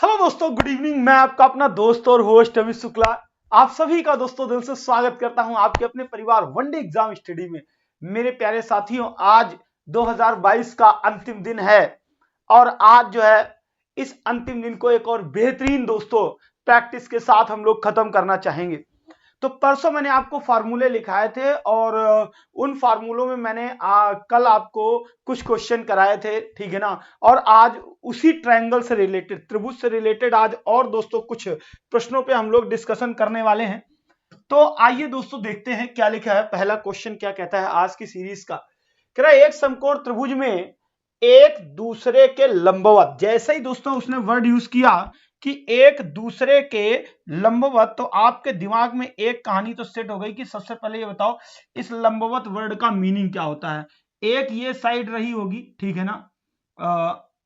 Hello दोस्तों, good evening. मैं आपका अपना दोस्त और होस्ट अमित शुक्ला आप सभी का दोस्तों दिल से स्वागत करता हूं आपके अपने परिवार वनडे एग्जाम स्टडी में। मेरे प्यारे साथियों, आज 2022 का अंतिम दिन है और आज जो है इस अंतिम दिन को एक और बेहतरीन दोस्तों प्रैक्टिस के साथ हम लोग खत्म करना चाहेंगे। तो परसों मैंने आपको फार्मूले लिखाए थे और उन फार्मूलों में मैंने कल आपको कुछ क्वेश्चन कराए थे, ठीक है ना। और आज उसी ट्रायंगल से रिलेटेड, त्रिभुज से रिलेटेड आज और दोस्तों कुछ प्रश्नों पे हम लोग डिस्कशन करने वाले हैं। तो आइए दोस्तों देखते हैं क्या लिखा है। पहला क्वेश्चन क्या कहता है आज की सीरीज का, कह रहा है एक समकोण त्रिभुज में एक दूसरे के लंबवत। जैसे ही दोस्तों उसने वर्ड यूज किया कि एक दूसरे के लंबवत, तो आपके दिमाग में एक कहानी तो सेट हो गई कि सबसे पहले ये बताओ इस लंबवत वर्ड का मीनिंग क्या होता है। एक ये साइड रही होगी, ठीक है ना,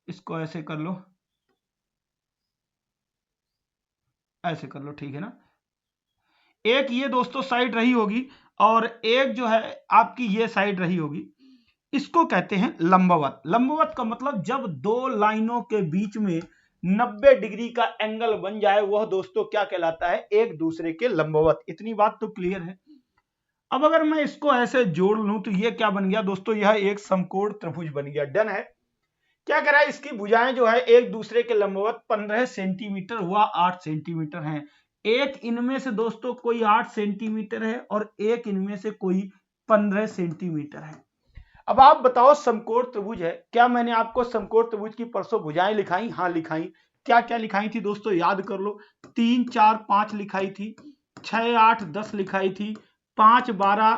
इसको ऐसे कर लो, ऐसे कर लो, ठीक है ना। एक ये दोस्तों साइड रही होगी और एक जो है आपकी ये साइड रही होगी, इसको कहते हैं लंबवत। लंबवत का मतलब जब दो लाइनों के बीच में 90 डिग्री का एंगल बन जाए वह दोस्तों क्या कहलाता है, एक दूसरे के लंबवत। इतनी बात तो क्लियर है। अब अगर मैं इसको ऐसे जोड़ लूं तो ये क्या बन गया दोस्तों, यह एक समकोण त्रिभुज बन गया। डन है। क्या कह रहा है, इसकी भुजाएं जो है एक दूसरे के लंबवत 15 सेंटीमीटर हुआ 8 सेंटीमीटर हैं। एक इनमें से दोस्तों कोई 8 सेंटीमीटर है और एक इनमें से कोई 15 सेंटीमीटर है। अब आप बताओ समकोण त्रिभुज है, क्या मैंने आपको समकोण त्रिभुज की परसों भुजाएं लिखाई? हाँ लिखाई। क्या क्या लिखाई थी दोस्तों, याद कर लो। 3 4 5 लिखाई थी, 6 8 10 लिखाई थी, 5 12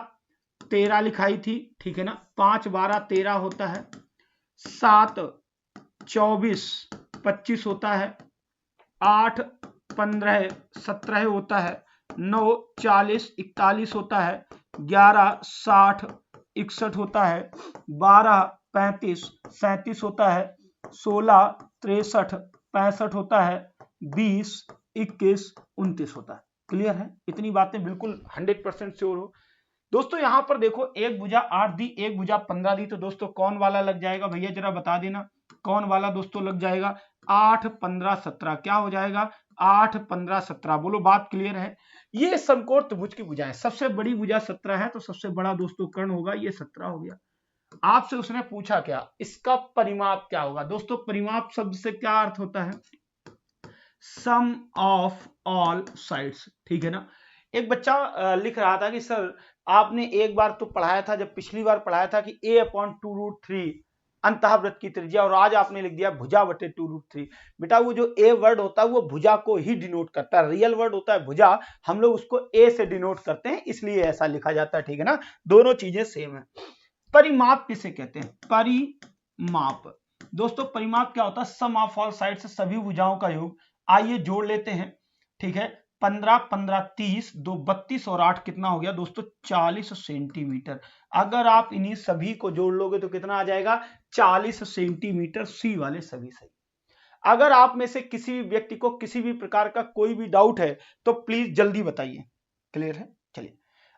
13 लिखाई थी, ठीक है ना। 5 12 13 होता है, 7 24 25 होता है, 8 15 17 होता है, 9 40 41 होता है, 11 60 61 होता है, 12 35 37 होता है, 16 63 65 होता है, 20 21 29 होता है। क्लियर है? इतनी बातें बिल्कुल 100% श्योर हो दोस्तों। यहां पर देखो एक भुजा 8 दी, एक भुजा 15 दी, तो दोस्तों कौन वाला लग जाएगा भैया, जरा बता देना कौन वाला दोस्तों लग जाएगा। 8 15 17 क्या हो जाएगा, 8 15 17। बोलो बात क्लियर है। ये समकोण त्रिभुज की भुजाएं, सबसे बड़ी भुजा 17 है तो सबसे बड़ा दोस्तों कर्ण होगा, ये 17 हो गया। आपसे उसने पूछा क्या, इसका परिमाप क्या होगा दोस्तों। परिमाप शब्द से क्या अर्थ होता है, सम ऑफ ऑल साइड्स, ठीक है ना। एक बच्चा लिख रहा था कि सर आपने एक बार तो पढ़ाया था, जब पिछली बार पढ़ाया था कि a/2√3 अंतःवृत्त की त्रिज्या, और आज आपने लिख दिया भुजा बटे 2√3। बेटा वो जो ए वर्ड होता है वो भुजा को ही डिनोट करता है, रियल वर्ड होता है भुजा, हम लोग उसको ए से डिनोट करते हैं इसलिए ऐसा लिखा जाता है, ठीक है ना। दोनों चीजें सेम है। परिमाप किसे कहते हैं, परिमाप दोस्तों, परिमाप क्या होता है, सम ऑफ ऑल साइड से सभी भुजाओं का योग। आइए जोड़ लेते हैं, ठीक है। 15 15 30, 2 32 और 8 कितना हो गया दोस्तों, 40 सेंटीमीटर। अगर आप इन्हीं सभी को जोड़ लोगे तो कितना आ जाएगा, 40 सेंटीमीटर। सी वाले सभी सही। अगर आप में से किसी भी व्यक्ति को किसी भी प्रकार का कोई भी डाउट है तो प्लीज जल्दी बताइए। क्लियर है? चलिए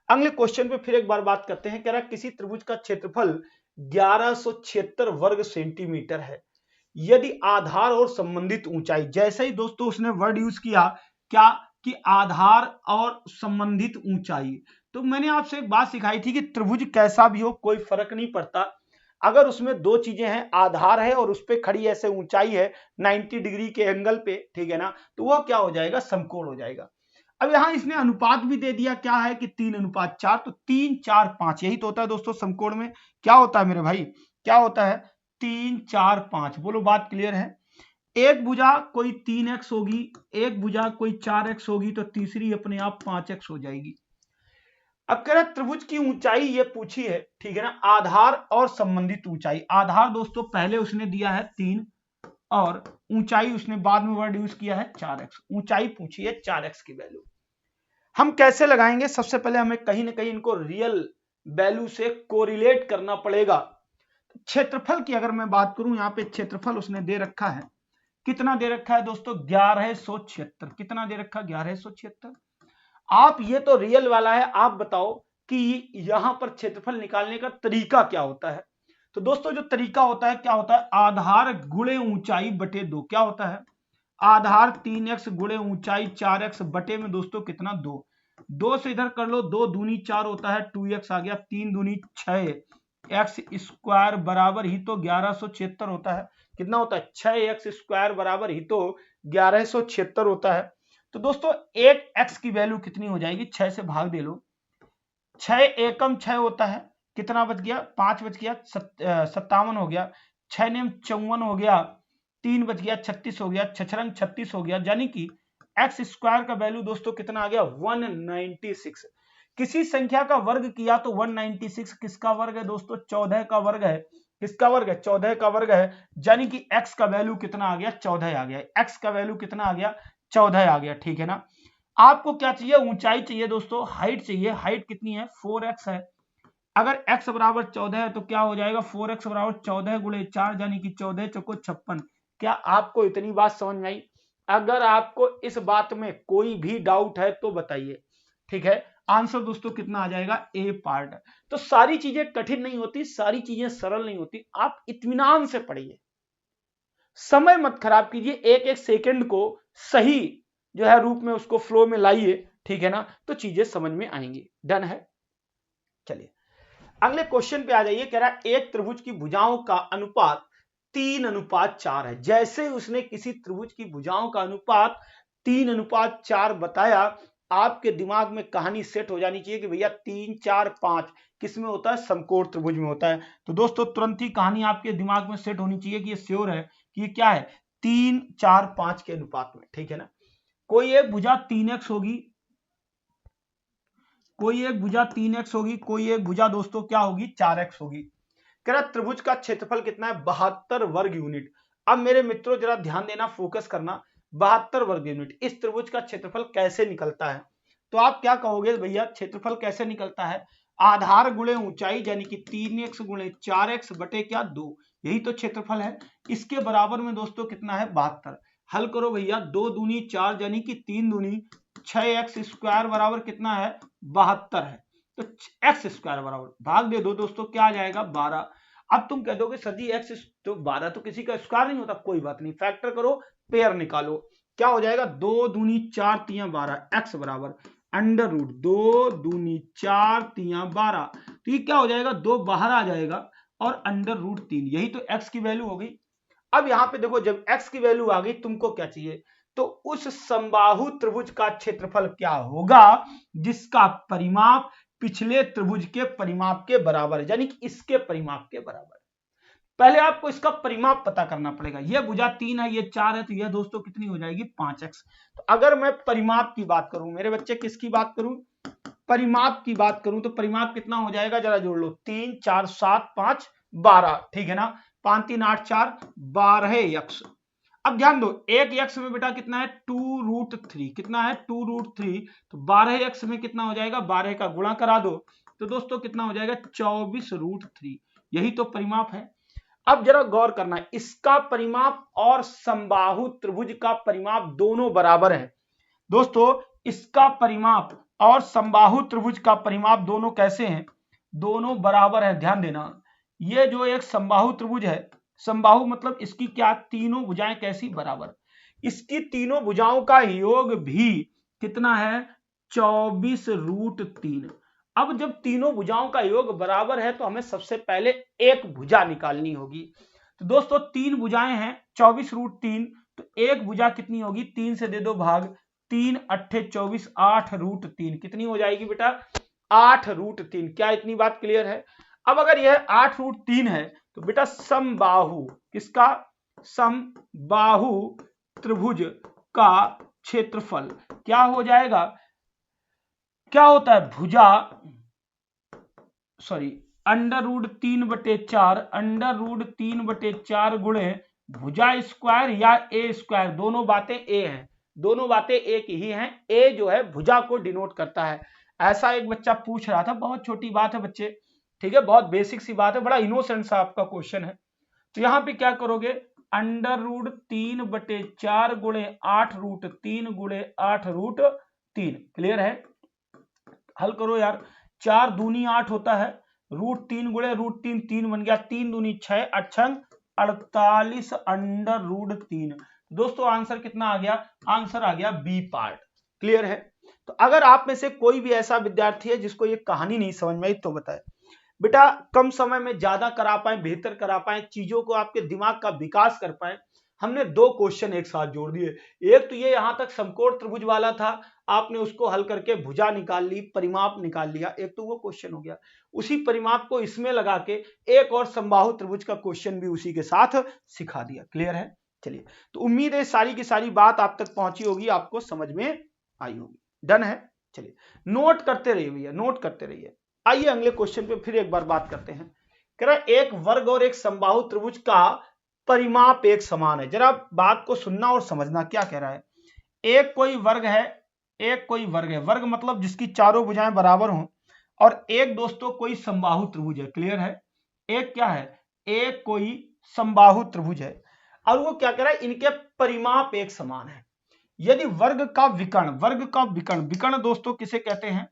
अगले क्वेश्चन पे फिर एक बार बात करते हैं। कह रहा किसी त्रिभुज का क्षेत्रफल 1176 वर्ग सेंटीमीटर है यदि आधार और संबंधित ऊंचाई, जैसे ही दोस्तों उसने वर्ड यूज किया क्या कि आधार और संबंधित ऊंचाई, तो मैंने आपसे एक बात सिखाई थी कि त्रिभुज कैसा भी हो कोई फर्क नहीं पड़ता, अगर उसमें दो चीजें हैं, आधार है और उस पर खड़ी ऐसे ऊंचाई है 90 डिग्री के एंगल पे, ठीक है ना, तो वह क्या हो जाएगा, समकोण हो जाएगा। अब यहां इसने अनुपात भी दे दिया, क्या है कि 3:4, तो 3 4 5 यही तो होता है दोस्तों समकोण में। क्या होता है मेरे भाई, क्या होता है, 3 4 5। बोलो बात क्लियर है। एक भुजा कोई 3x होगी, एक भुजा कोई 4x होगी, तो तीसरी अपने आप 5x हो जाएगी। अब कह रहा त्रिभुज की ऊंचाई ये पूछी है, ठीक है ना, आधार और संबंधित ऊंचाई। आधार दोस्तों पहले उसने दिया है 3 और ऊंचाई उसने बाद में वर्ड यूज किया है 4x। ऊंचाई पूछी है 4x की वैल्यू। हम कैसे लगाएंगे, सबसे पहले हमें कहीं ना कहीं इनको रियल वैल्यू से कोरिलेट करना पड़ेगा। क्षेत्रफल की अगर मैं बात करूं, यहां पे क्षेत्रफल उसने दे रखा है, कितना दे रखा है दोस्तों, 1176। कितना दे रखा है, 1176। आप ये तो रियल वाला है, आप बताओ कि यहां पर क्षेत्रफल निकालने का तरीका क्या होता है। तो दोस्तों जो तरीका होता है क्या होता है, आधार गुणे ऊंचाई बटे 2। क्या होता है, आधार 3x गुणे ऊंचाई 4x बटे में दोस्तों कितना 2, 2 से इधर कर लो, 2 दूनी 4 होता है, 2x आ गया, 3 दूनी 6 एक्स स्क्वायर बराबर ही तो 1176 होता है। कितना होता है 6x स्क्वायर बराबर ही तो 1176 होता है। तो दोस्तों एक x की वैल्यू कितनी हो जाएगी, 6 से भाग दे लो, 6 एकम 6 होता है, कितना बच गया 5 बच गया, 57 हो गया, 6 नेम 54 हो गया, 3 बच गया 36 हो गया, 6 36 हो गया, यानी कि एक्स स्क्वायर का वैल्यू दोस्तों कितना आ गया 196। किसी संख्या का वर्ग किया तो 196 किसका वर्ग है दोस्तों, 14 का वर्ग है। किसका वर्ग है, 14 का वर्ग है, यानी कि x का वैल्यू कितना आ गया 14 आ गया, x का वैल्यू कितना आ गया 14 आ गया, ठीक है ना। आपको क्या चाहिए, ऊंचाई चाहिए दोस्तों, हाइट चाहिए, हाइट कितनी है 4x है। अगर x बराबर 14 है तो क्या हो जाएगा 4x बराबर 14 गुणे 4 यानी कि 14 चौको 56। क्या आपको इतनी बात समझ में आई? अगर आपको इस बात में कोई भी डाउट है तो बताइए, ठीक है। आंसर दोस्तों कितना आ जाएगा, ए पार्ट। तो सारी चीजें कठिन नहीं होती, सारी चीजें सरल नहीं होती, आप इत्मीनान से पढ़िए, समय मत खराब कीजिए, एक एक सेकंड को सही जो है रूप में उसको फ्लो में लाइए, ठीक है ना, तो चीजें समझ में आएंगी। डन है, चलिए अगले क्वेश्चन पे आ जाइए। कह रहा है एक त्रिभुज की भुजाओं का अनुपात 3:4 है। जैसे उसने किसी त्रिभुज की भुजाओं का अनुपात 3:4 बताया, आपके दिमाग में कहानी सेट हो जानी चाहिए कि भैया 3 4 5 किस में होता है, समकोण त्रिभुज में होता है। तो दोस्तों तुरंत ही कहानी आपके दिमाग में सेट होनी चाहिए कि ये श्योर है कि ये क्या है 3 4 5 के अनुपात में, ठीक है ना। कोई एक भुजा 3x होगी, कोई एक भुजा 3x होगी, कोई एक भुजा दोस्तों क्या होगी 4x होगी। कह रहा त्रिभुज का क्षेत्रफल कितना है 72 वर्ग यूनिट। अब मेरे मित्रों जरा ध्यान देना, फोकस करना, 72 वर्ग यूनिट, इस त्रिभुज का क्षेत्रफल कैसे निकलता है? तो आप क्या कहोगे भैया क्षेत्रफल कैसे निकलता है, आधार गुणे ऊंचाई यानी कि 3x गुणे 4x बटे क्या 2, यही तो क्षेत्रफल है। इसके बराबर में दोस्तों कितना है 72। हल करो भैया, 2 दूनी 4 यानी कि 3 दूनी 6x स्क्वायर बराबर कितना है 72 है। तो x स्क्वायर बराबर भाग दे दो दोस्तों, क्या आ जाएगा 12। अब तुम कह दोगे सर जी x तो 12 तो किसी का स्क्वायर नहीं होता, कोई बात नहीं, फैक्टर करो, पेयर निकालो, क्या हो जाएगा 2 दूनी 4 तिया 12, x बराबर अंडर रूट 2 दूनी 4 तिया 12। तो ये क्या हो जाएगा 2 बाहर आ जाएगा और अंडर रूट 3, यही तो x की वैल्यू हो गई। अब यहां पे देखो जब x की वैल्यू आ गई, तुमको क्या चाहिए, तो उस समबाहु त्रिभुज का क्षेत्रफल क्या होगा जिसका परिमाप पिछले त्रिभुज के परिमाप के बराबर है, यानी कि इसके परिमाप के बराबर। पहले आपको इसका परिमाप पता करना पड़ेगा, यह भुजा 3 है, ये 4 है, तो यह दोस्तों कितनी हो जाएगी 5x। तो अगर मैं परिमाप की बात करूं, मेरे बच्चे किसकी बात करूं, परिमाप की बात करूं, तो परिमाप कितना हो जाएगा जरा जोड़ लो, 3 4 7 5 12, ठीक है ना, 5 3 8 4 12x। अब ध्यान दो एक x में बेटा कितना है 2√3, कितना है 2√3, तो 12x में कितना हो जाएगा 12 का गुणा करा दो, तो दोस्तों कितना हो जाएगा 24√3, यही तो परिमाप है। अब जरा गौर करना है, इसका परिमाप और समबाहु त्रिभुज का परिमाप दोनों बराबर है। दोस्तों इसका परिमाप और समबाहु त्रिभुज का परिमाप दोनों कैसे हैं, दोनों बराबर है। ध्यान देना, ये जो एक समबाहु त्रिभुज है, समबाहु मतलब इसकी क्या तीनों भुजाएं कैसी बराबर, इसकी तीनों भुजाओं का योग भी कितना है 24√3। अब जब तीनों भुजाओं का योग बराबर है तो हमें सबसे पहले एक भुजा निकालनी होगी। तो दोस्तों तीन भुजाएं हैं 24√3, तो एक भुजा कितनी होगी, 3 से दे दो भाग, 3 8 24 8√3, कितनी हो जाएगी बेटा 8√3। क्या इतनी बात क्लियर है? अब अगर यह 8√3 है तो बेटा समबाहु, किसका समबाहु त्रिभुज का क्षेत्रफल क्या हो जाएगा, क्या होता है भुजा सॉरी √3/4 √3/4 गुणे भुजा स्क्वायर या ए स्क्वायर, दोनों बातें ए हैं, दोनों बातें एक ही हैं। ए जो है भुजा को डिनोट करता है। ऐसा एक बच्चा पूछ रहा था, बहुत छोटी बात है बच्चे, ठीक है, बहुत बेसिक सी बात है, बड़ा इनोसेंट सा आपका क्वेश्चन है। तो यहां पे क्या करोगे √3/4 गुणे 8√3 गुणे 8√3, क्लियर है? हल करो यार, 4 दूनी 8 होता है, √3 गुणे √3 3 बन गया, 3 दूनी 6 8 48 अंडर रूट 3। दोस्तों आंसर कितना आ गया, आंसर आ गया बी पार्ट। क्लियर है। तो अगर आप में से कोई भी ऐसा विद्यार्थी है जिसको ये कहानी नहीं समझ में आई तो बताए। बेटा कम समय में ज्यादा करा पाए, बेहतर करा पाए, चीजों को आपके दिमाग का विकास कर पाए, हमने दो क्वेश्चन एक साथ जोड़ दिए। एक तो ये यहां तक समकोण त्रिभुज वाला था, आपने उसको हल करके भुजा निकाल ली, परिमाप निकाल लिया, एक तो वो क्वेश्चन हो गया। उसी परिमाप को इसमें लगा के एक और समबाहु त्रिभुज का क्वेश्चन भी उसी के साथ सिखा दिया। क्लियर है। चलिए, तो उम्मीद है सारी की सारी बात आप तक पहुंची होगी, आपको समझ में आई होगी। डन है। चलिए नोट करते रहिए भैया, नोट करते रहिए। आइए अगले क्वेश्चन पे फिर एक बार बात करते हैं। कह रहा है एक वर्ग और एक समबाहु त्रिभुज का परिमाप एक समान है। जरा बात को सुनना और समझना, क्या कह रहा है। एक कोई वर्ग है, एक कोई वर्ग है, वर्ग मतलब जिसकी चारों भुजाएं बराबर हों, और एक दोस्तों कोई समबाहु त्रिभुज है। क्लियर है। एक क्या है, एक कोई समबाहु त्रिभुज है, और वो क्या कह रहा है, इनके परिमाप एक समान है। यदि वर्ग का विकर्ण, वर्ग का विकर्ण, विकर्ण दोस्तों किसे कहते हैं,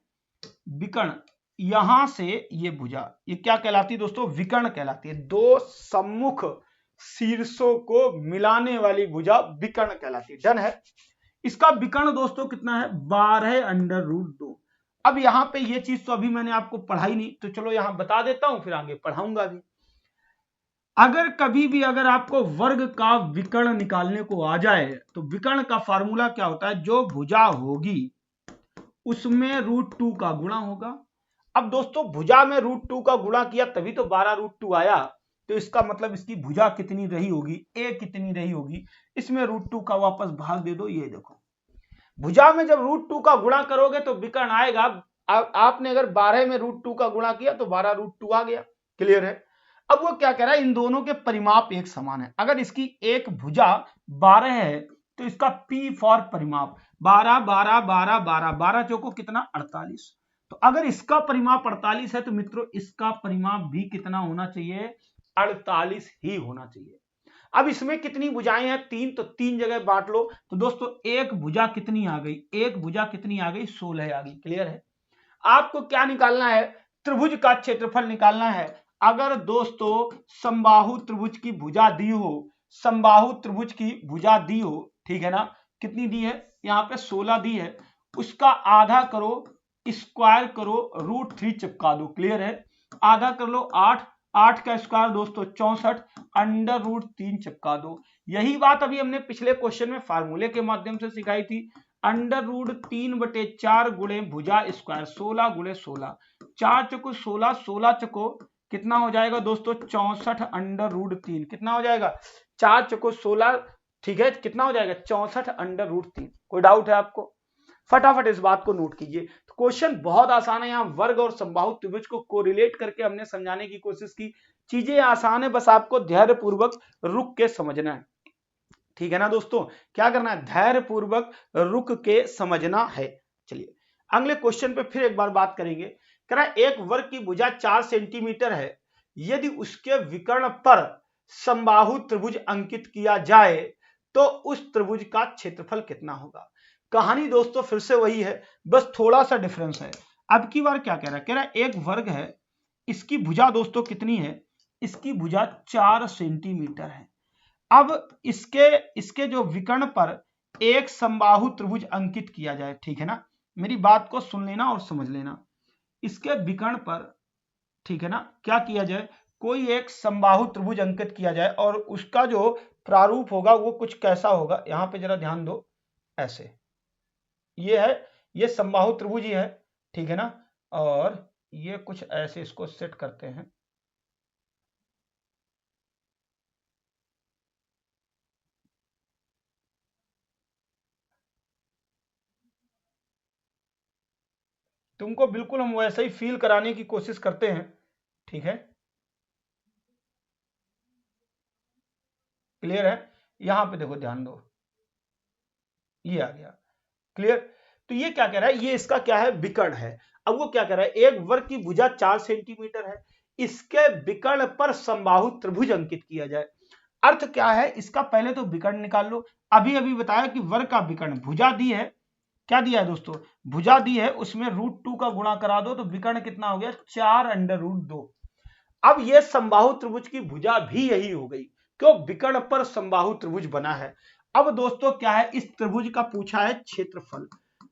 विकर्ण, यहां से ये भुजा, ये क्या कहलाती है दोस्तों, विकर्ण कहलाती है। दो सम्मुख शीर्षों को मिलाने वाली भुजा विकर्ण कहलाती है। डन है। इसका विकर्ण दोस्तों कितना है, 12√2। अब यहां पे ये चीज तो अभी मैंने आपको पढ़ाई नहीं, तो चलो यहां बता देता हूं, फिर आगे पढ़ाऊंगा भी। अगर कभी भी अगर आपको वर्ग का विकर्ण निकालने को आ जाए तो विकर्ण का फार्मूला क्या होता है, जो भुजा होगी उसमें √2 का गुणा होगा। अब दोस्तों भुजा में √2 का गुणा किया तभी तो 12√2 आया, तो इसका मतलब इसकी भुजा कितनी रही होगी, ए कितनी रही होगी, इसमें √2 का वापस भाग दे दो। ये देखो भुजा में जब √2 का गुणा करोगे तो विकर्ण आएगा। आपने अगर 12 में √2 का गुणा किया तो 12√2 आ गया। क्लियर है। अब वो क्या कह रहा है, इन दोनों के परिमाप एक समान है। अगर इसकी एक भुजा 12 है तो इसका P फॉर परिमाप 12 12 12 12 12 चौको कितना 48। तो अगर इसका परिमाप 48 है तो मित्रों इसका परिमाप भी कितना होना चाहिए, 48 ही होना चाहिए। अब इसमें कितनी भुजाएं हैं, 3, तो 3 जगह बांट लो। तो दोस्तों एक भुजा कितनी आ गई, एक भुजा कितनी आ गई, 16 आ गई। क्लियर है। आपको क्या निकालना है, त्रिभुज का क्षेत्रफल निकालना है। अगर दोस्तों समबाहु त्रिभुज की भुजा दी हो, समबाहु त्रिभुज की भुजा दी हो, ठीक है ना, कितनी दी है, यहाँ पे 16 दी है, उसका आधा करो, स्क्वायर करो, √3 चिपका दो। क्लियर है। आधा कर लो 8, 8 का स्क्वायर दोस्तों 64, √3 चिपका दो। यही बात अभी हमने पिछले क्वेश्चन में फार्मूले के माध्यम से सिखाई थी। √3/4 गुणे भुजा स्क्वायर, 16 गुणे 16, 4 चको 16, 16 चको कितना हो जाएगा दोस्तों 64 √3, कितना हो जाएगा 4 चको 16, ठीक है, कितना हो जाएगा 64 √3। कोई डाउट है आपको, फटाफट इस बात को नोट कीजिए। तो क्वेश्चन बहुत आसान है, यहाँ वर्ग और समबाहु त्रिभुज को कोरिलेट करके हमने समझाने की कोशिश की। चीजें आसान है, बस आपको धैर्य पूर्वक रुक के समझना है। ठीक है ना दोस्तों, क्या करना है, धैर्य पूर्वक रुक के समझना है। चलिए अगले क्वेश्चन पे फिर एक बार बात करेंगे। कह रहा है एक वर्ग की भुजा 4 सेंटीमीटर है, यदि उसके विकर्ण पर समबाहु त्रिभुज अंकित किया जाए तो उस त्रिभुज का क्षेत्रफल कितना होगा। कहानी दोस्तों फिर से वही है, बस थोड़ा सा डिफरेंस है। अब की बार क्या कह रहा है, कह रहा है एक वर्ग है, इसकी भुजा दोस्तों कितनी है, इसकी भुजा 4 सेंटीमीटर है। अब इसके जो विकर्ण पर एक समबाहु त्रिभुज अंकित किया जाए, ठीक है ना, मेरी बात को सुन लेना और समझ लेना। इसके विकर्ण पर, ठीक है ना, क्या किया जाए, कोई एक समबाहु त्रिभुज अंकित किया जाए, और उसका जो प्रारूप होगा वो कुछ कैसा होगा, यहां पे जरा ध्यान दो, ऐसे ये है, ये समबाहु त्रिभुज ही है, ठीक है ना, और ये कुछ ऐसे इसको सेट करते हैं। तुमको बिल्कुल हम वैसे ही फील कराने की कोशिश करते हैं, ठीक है। क्लियर है। यहां पे देखो ध्यान दो, ये आ गया। क्लियर। तो ये क्या कह रहा है, ये इसका क्या है, विकर्ण है। अब वो क्या कह रहा है, एक वर्ग की भुजा 4 सेंटीमीटर है, इसके विकर्ण पर समबाहु त्रिभुज अंकित किया जाए। अर्थ क्या है इसका, पहले तो विकर्ण निकाल लो। अभी अभी बताया कि वर्ग का विकर्ण, भुजा दी है, क्या दिया है दोस्तों, भुजा दी है, उसमें √2 का गुणा करा दो तो विकर्ण कितना हो गया 4√2। अब ये समबाहु त्रिभुज की भुजा भी यही हो गई, क्यों, विकर्ण पर समबाहु त्रिभुज बना है। अब दोस्तों क्या है, इस त्रिभुज का पूछा है क्षेत्रफल।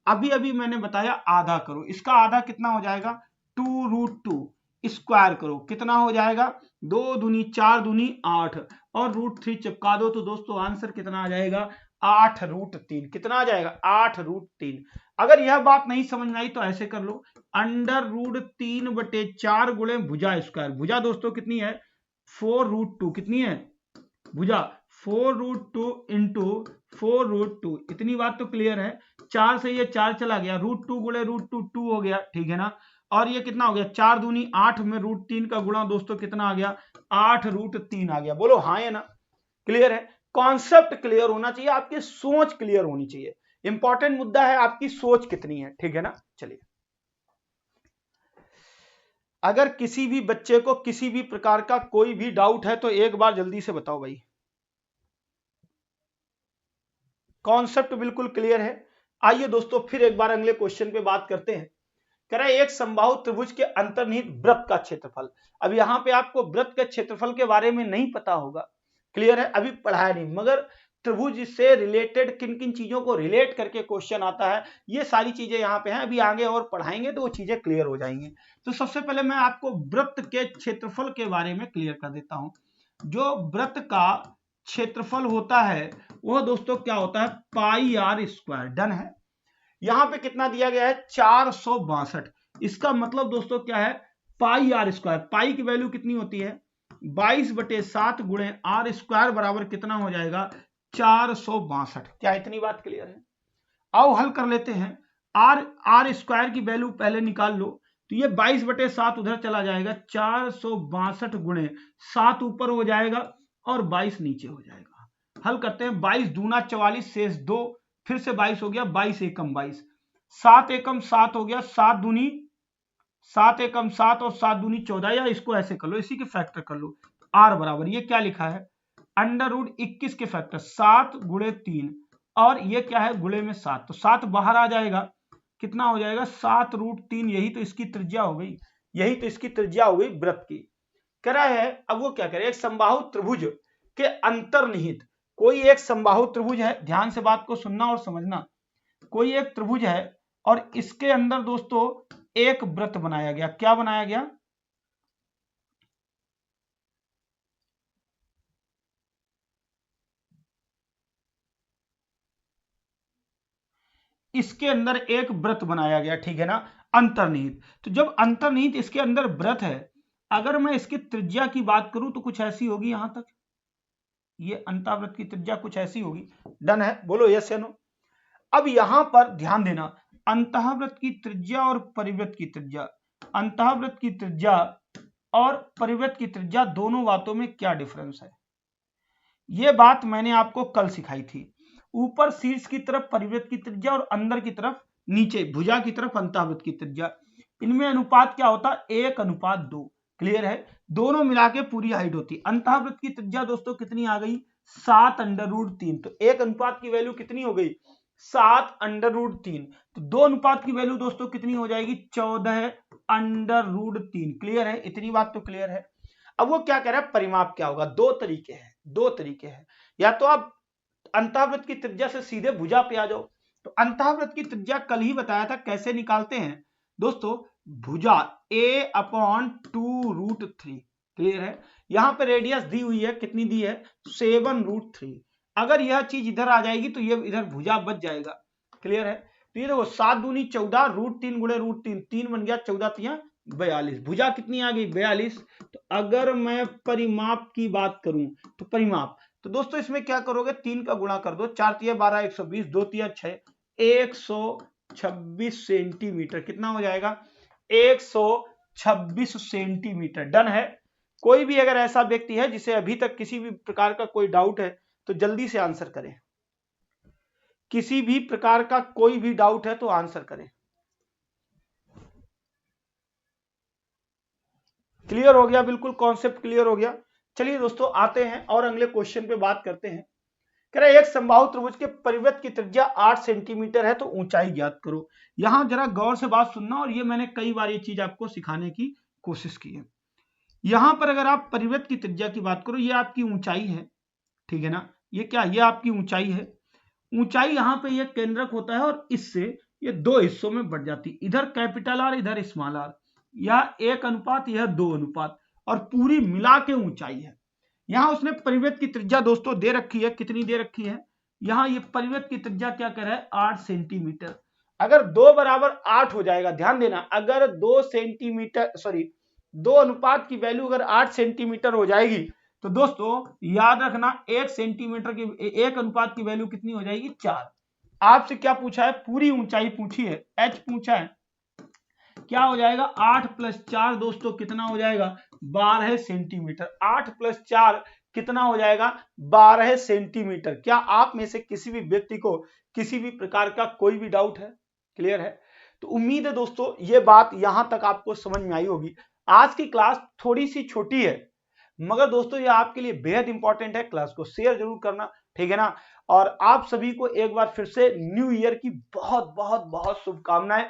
अभी अभी मैंने बताया आधा करो, इसका आधा कितना हो जाएगा 2√2, स्क्वायर करो कितना हो जाएगा 2 दूनी 4 दूनी 8 और √3 चिपका दो तो दोस्तों आंसर कितना आ जाएगा 8√3। कितना आ जाएगा 8√3। अगर यह बात नहीं समझ में आई तो ऐसे कर लो, √3/4 गुणे भुजा स्क्वायर। भुजा दोस्तों कितनी है 4√2, कितनी है भुजा 4√2 इंटू 4√2। इतनी बात तो क्लियर है। 4 से ये 4 चला गया, √2 गुणे √2 2 हो गया, ठीक है ना। और ये कितना हो गया 4 दूनी 8 में √3 का गुणा दोस्तों कितना आ गया 8√3 आ गया। बोलो हाँ या ना, क्लियर है। कॉन्सेप्ट क्लियर होना चाहिए, आपकी सोच क्लियर होनी चाहिए। इंपॉर्टेंट मुद्दा है आपकी सोच कितनी है, ठीक है ना। चलिए, अगर किसी भी बच्चे को किसी भी प्रकार का कोई भी डाउट है तो एक बार जल्दी से बताओ भाई। कॉन्सेप्ट बिल्कुल क्लियर है। आइए दोस्तों फिर एक बार अगले क्वेश्चन पे बात करते हैं। कह रहा है एक समबाहु त्रिभुज के अंतर्निहित वृत्त का क्षेत्रफल। अब यहां पे आपको वृत्त के क्षेत्रफल के बारे में नहीं पता होगा, क्लियर है, अभी पढ़ाया नहीं, मगर त्रिभुज से रिलेटेड किन किन चीजों को रिलेट करके क्वेश्चन आता है ये सारी चीजें यहाँ पे हैं। अभी आगे और पढ़ाएंगे तो वो चीजें क्लियर हो जाएंगी। तो सबसे पहले मैं आपको वृत्त के क्षेत्रफल के बारे में क्लियर कर देता हूं। जो वृत्त का क्षेत्रफल होता है वह दोस्तों क्या होता है πr²। डन है। यहां पे कितना दिया गया है 462। इसका मतलब दोस्तों क्या है πr²। पाई की वैल्यू कितनी होती है 22/7 गुणे r² बराबर कितना हो जाएगा 462। क्या इतनी बात क्लियर है। आओ हल कर लेते हैं। r² की वैल्यू पहले निकाल लो तो ये 22/7 उधर चला जाएगा, 462 गुणे 7 ऊपर हो जाएगा और 22 नीचे हो जाएगा। हल करते हैं, 22 दूना 44 शेष 2, फिर से 22 हो गया, 22 एकम 22, 7 एकम 7 हो गया, 7 दूनी 7 एकम 7 और 7 दूनी 14, या इसको ऐसे कर लो, इसी के फैक्टर कर लो। r बराबर ये क्या लिखा है √21 के फैक्टर 7 गुणे 3 और ये क्या है गुणे में 7, तो 7 बाहर आ जाएगा, कितना हो जाएगा 7√3। यही तो इसकी त्रिज्या हो गई, यही तो इसकी त्रिज्या हो गई वृत्त की। कह रहा है अब वो क्या करे, एक समबाहु त्रिभुज के अंतर्निहित कोई एक समबाहु त्रिभुज है, ध्यान से बात को सुनना और समझना। कोई एक त्रिभुज है और इसके अंदर दोस्तों एक वृत्त बनाया गया। क्या बनाया गया इसके अंदर एक वृत्त बनाया गया, ठीक है ना, अंतर्निहित। तो जब अंतर्निहित इसके अंदर वृत्त है, अगर मैं इसकी त्रिज्या की बात करूं तो कुछ ऐसी होगी, यहां तक ये अंतःवृत्त की त्रिज्या कुछ ऐसी होगी। डन है, बोलो यस या नो। अब यहां पर ध्यान देना, अंतःवृत्त की त्रिज्या और परिवृत्त की त्रिज्या, अंतःवृत्त की त्रिज्या और परिवृत्त की त्रिज्या दोनों बातों में क्या डिफरेंस है, यह बात मैंने आपको कल सिखाई थी। ऊपर शीर्ष की तरफ परिवृत्त की त्रिज्या और अंदर की तरफ नीचे भुजा की तरफ अंतःवृत्त की त्रिज्या, इनमें अनुपात क्या होता 1:2। क्लियर है, दोनों मिला के पूरी हाइट होती। अंतःवृत्त की त्रिज्या दोस्तों कितनी आ गई 7√3, तो एक अनुपात की वैल्यू कितनी हो गई 7√3, तो दो अनुपात की वैल्यू दोस्तों कितनी हो जाएगी 14√3। क्लियर है, इतनी बात तो क्लियर है। अब वो क्या कह रहा है परिमाप क्या होगा, दो तरीके हैं, या तो आप अंतःवृत्त की त्रिज्या से सीधे भुजा पे आ जाओ। तो अंतःवृत्त की त्रिज्या कल ही बताया था कैसे निकालते हैं दोस्तों, भुजा a/2√3। क्लियर है, यहां पे रेडियस दी हुई है, कितनी दी है 7√3। अगर यह चीज इधर आ जाएगी तो ये इधर भुजा बच जाएगा। क्लियर है, तो ये देखो 7 दूनी 14 √3 गुणे √3, 3 बन गया, 14 3 42, भुजा कितनी आ गई 42। तो अगर मैं परिमाप की बात करूं तो परिमाप, तो दोस्तों इसमें क्या करोगे 3 का गुणा कर दो, 4 3 12 120, 2 3 6 126 सेंटीमीटर, कितना हो जाएगा 126 सेंटीमीटर। डन है। कोई भी अगर ऐसा व्यक्ति है जिसे अभी तक किसी भी प्रकार का कोई डाउट है तो जल्दी से आंसर करें, किसी भी प्रकार का कोई भी डाउट है तो आंसर करें। क्लियर हो गया, बिल्कुल कॉन्सेप्ट क्लियर हो गया। चलिए दोस्तों आते हैं और अगले क्वेश्चन पे बात करते हैं। कह रहे एक समबाहु त्रिभुज के परिवृत्त की त्रिज्या 8 सेंटीमीटर है तो ऊंचाई ज्ञात करो। यहां जरा गौर से बात सुनना, और ये मैंने कई बार ये चीज आपको सिखाने की कोशिश की है। यहां पर अगर आप परिवृत्त की त्रिज्या की बात करो, ये आपकी ऊंचाई है, ठीक है ना, ये क्या, ये आपकी ऊंचाई है, ऊंचाई यहाँ पे ये केंद्रक होता है और इससे ये दो हिस्सों में बढ़ जाती है, इधर कैपिटल आर इधर स्मॉल आर, यह 1 अनुपात यह 2 अनुपात, और पूरी मिला के ऊंचाई है। यहाँ उसने परिवृत्त की त्रिज्या दोस्तों दे रखी है, कितनी दे रखी है, यहाँ ये परिवृत्त की त्रिज्या क्या कह रहा है 8 सेंटीमीटर। अगर 2 बराबर 8 हो जाएगा, ध्यान देना, अगर 2 सेंटीमीटर सॉरी 2 अनुपात की वैल्यू अगर 8 सेंटीमीटर हो जाएगी तो दोस्तों याद रखना 1 सेंटीमीटर की 1 अनुपात की वैल्यू कितनी हो जाएगी 4। आपसे क्या पूछा है, पूरी ऊंचाई पूछी है, h पूछा है, क्या हो जाएगा 8 + 4 दोस्तों कितना हो जाएगा 12 सेंटीमीटर। 8 + 4 कितना हो जाएगा 12 सेंटीमीटर। क्या आप में से किसी भी व्यक्ति को किसी भी प्रकार का कोई भी डाउट है, क्लियर है? तो उम्मीद है दोस्तों ये बात यहां तक आपको समझ में आई होगी। आज की क्लास थोड़ी सी छोटी है मगर दोस्तों ये आपके लिए बेहद इंपॉर्टेंट है, क्लास को शेयर जरूर करना, ठीक है ना। और आप सभी को एक बार फिर से न्यू ईयर की बहुत बहुत बहुत शुभकामनाएं।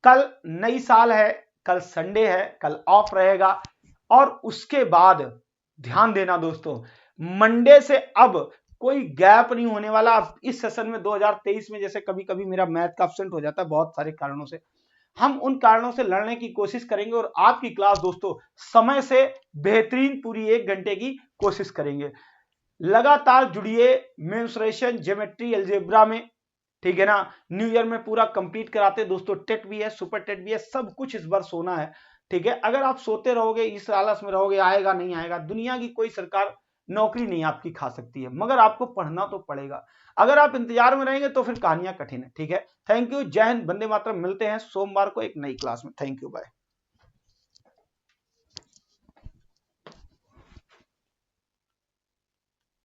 कल नई साल है, कल संडे है, कल ऑफ रहेगा और उसके बाद ध्यान देना दोस्तों मंडे से अब कोई गैप नहीं होने वाला। अब इस सेशन में 2023 में जैसे कभी कभी मेरा मैथ का एब्सेंट हो जाता है बहुत सारे कारणों से, हम उन कारणों से लड़ने की कोशिश करेंगे और आपकी क्लास दोस्तों समय से बेहतरीन पूरी 1 घंटे की कोशिश करेंगे। लगातार जुड़िए मेंसुरेशन ज्योमेट्री अलजेब्रा में, ठीक है ना। न्यू ईयर में पूरा कंप्लीट कराते हैं दोस्तों, टेट भी है, सुपर टेट भी है, सब कुछ इस बार सोना है, ठीक है। अगर आप सोते रहोगे, इस आलस में रहोगे आएगा नहीं आएगा, दुनिया की कोई सरकार नौकरी नहीं आपकी खा सकती है, मगर आपको पढ़ना तो पड़ेगा। अगर आप इंतजार में रहेंगे तो फिर कहानियां कठिन है, ठीक है। थैंक यू, जय हिंद, वंदे मातरम। मिलते हैं सोमवार को एक नई क्लास में। Thank you, bye.